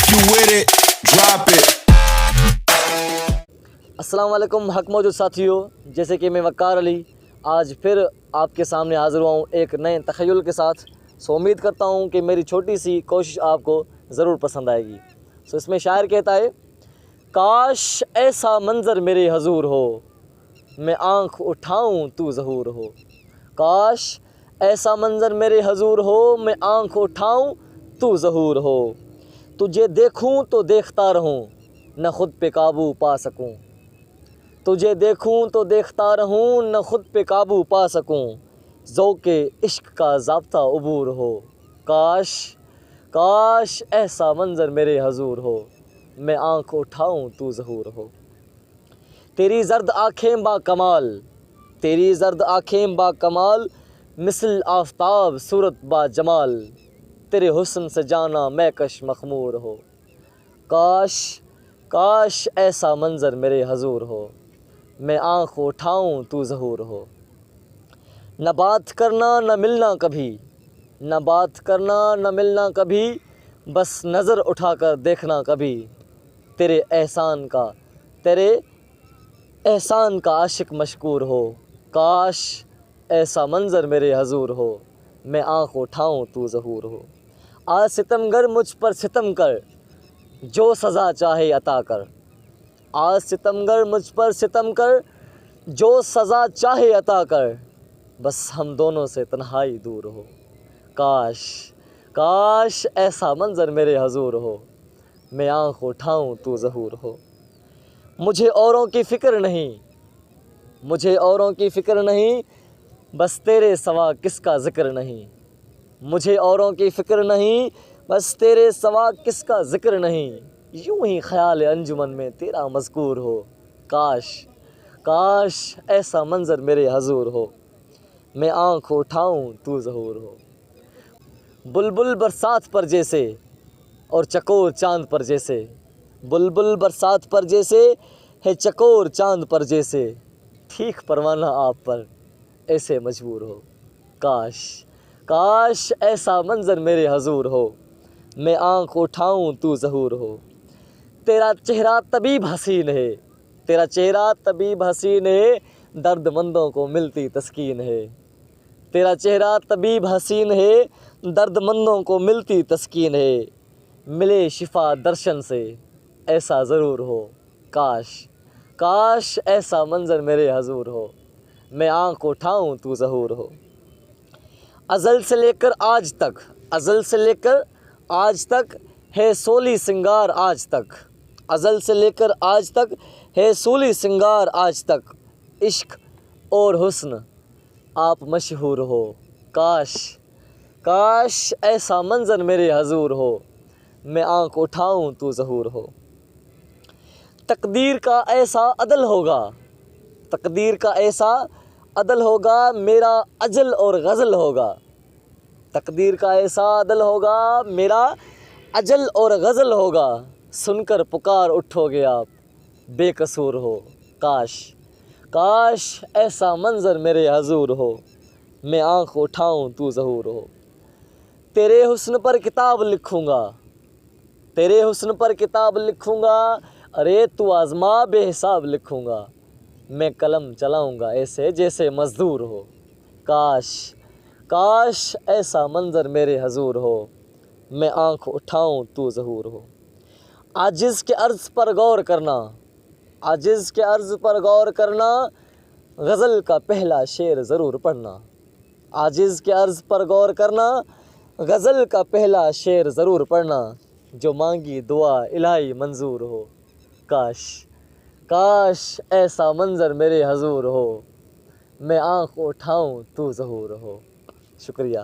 you with it, drop it. السلام علیکم حق موجود ساتھیوں، جیسے کہ میں وقار علی آج پھر آپ کے سامنے حاضر ہوا ہوں ایک نئے تخیل کے ساتھ۔ امید کرتا ہوں کہ میری چھوٹی سی کوشش آپ کو ضرور پسند آئے گی۔ اس میں شاعر کہتا ہے، کاش ایسا منظر میرے حضور ہو، میں آنکھ اٹھاؤں تو ظہور ہو۔ کاش ایسا منظر میرے حضور ہو، میں آنکھ اٹھاؤں تو ظہور ہو۔ تجھے دیکھوں تو دیکھتا رہوں، نہ خود پہ قابو پا سکوں۔ تجھے دیکھوں تو دیکھتا رہوں، نہ خود پہ قابو پا سکوں۔ ذوق عشق کا ضابطہ عبور ہو۔ کاش کاش ایسا منظر میرے حضور ہو، میں آنکھ اٹھاؤں تو ظہور ہو۔ تیری زرد آنکھیں با کمال، تیری زرد آنکھیں با کمال، مثل آفتاب صورت با جمال، تیرے حسن سے جانا میں کش مخمور ہو۔ کاش کاش ایسا منظر میرے حضور ہو، میں آنکھ اٹھاؤں تو ظہور ہو۔ نہ بات کرنا نہ ملنا کبھی، نہ بات کرنا نہ ملنا کبھی، بس نظر اٹھا کر دیکھنا کبھی، تیرے احسان کا عاشق مشکور ہو۔ کاش ایسا منظر میرے حضور ہو، میں آنکھ اٹھاؤں تو ظہور ہو۔ آج ستم گر مجھ پر ستم کر، جو سزا چاہے عطا کر۔ آج ستم گر مجھ پر ستم کر، جو سزا چاہے عطا کر، بس ہم دونوں سے تنہائی دور ہو۔ کاش کاش ایسا منظر میرے حضور ہو، میں آنکھ اٹھاؤں تو ظہور ہو۔ مجھے اوروں کی فکر نہیں، مجھے اوروں کی فکر نہیں، بس تیرے سوا کس کا ذکر نہیں۔ مجھے اوروں کی فکر نہیں، بس تیرے سوا کس کا ذکر نہیں، یوں ہی خیال انجمن میں تیرا مذکور ہو۔ کاش کاش ایسا منظر میرے حضور ہو، میں آنکھ اٹھاؤں تو ظہور ہو۔ بلبل برسات پر جیسے اور چکور چاند پر جیسے، بلبل برسات پر جیسے ہے چکور چاند پر جیسے، ٹھیک پروانہ آپ پر ایسے مجبور ہو۔ کاش کاش ایسا منظر میرے حضور ہو، میں آنکھ اٹھاؤں تو ظہور ہو۔ تیرا چہرہ طبیب حسین ہے، تیرا چہرہ طبیب حسین ہے، درد مندوں کو ملتی تسکین ہے۔ تیرا چہرہ طبیب حسین ہے، درد مندوں کو ملتی تسکین ہے، ملے شفا درشن سے ایسا ضرور ہو۔ کاش کاش ایسا منظر میرے حضور ہو، میں آنکھ اٹھاؤں تو ظہور ہو۔ ازل سے لے کر آج تک، ازل سے لے کر آج تک ہے سولی سنگار آج تک، ازل سے لے کر آج تک ہے سولی سنگار آج تک، عشق اور حسن آپ مشہور ہو۔ کاش کاش ایسا منظر میرے حضور ہو، میں آنکھ اٹھاؤں تو ظہور ہو۔ تقدیر کا ایسا عدل ہوگا، تقدیر کا ایسا عدل ہوگا، میرا اجل اور غزل ہوگا۔ تقدیر کا ایسا عدل ہوگا، میرا اجل اور غزل ہوگا، سن کر پکار اٹھو گے آپ بے قصور ہو۔ کاش کاش ایسا منظر میرے حضور ہو، میں آنکھ اٹھاؤں تو ظہور ہو۔ تیرے حسن پر کتاب لکھوں گا، تیرے حسن پر کتاب لکھوں گا، ارے تو آزما بے حساب لکھوں گا، میں قلم چلاؤں گا ایسے جیسے مزدور ہو۔ کاش کاش ایسا منظر میرے حضور ہو، میں آنکھ اٹھاؤں تو ظہور ہو۔ عاجز کے عرض پر غور کرنا، عاجز کے عرض پر غور کرنا، غزل کا پہلا شعر ضرور پڑھنا۔ عاجز کے عرض پر غور کرنا، غزل کا پہلا شعر ضرور پڑھنا، جو مانگی دعا الہی منظور ہو۔ کاش کاش ایسا منظر میرے حضور ہو، میں آنکھ اٹھاؤں تو ظہور ہو۔ شکریہ۔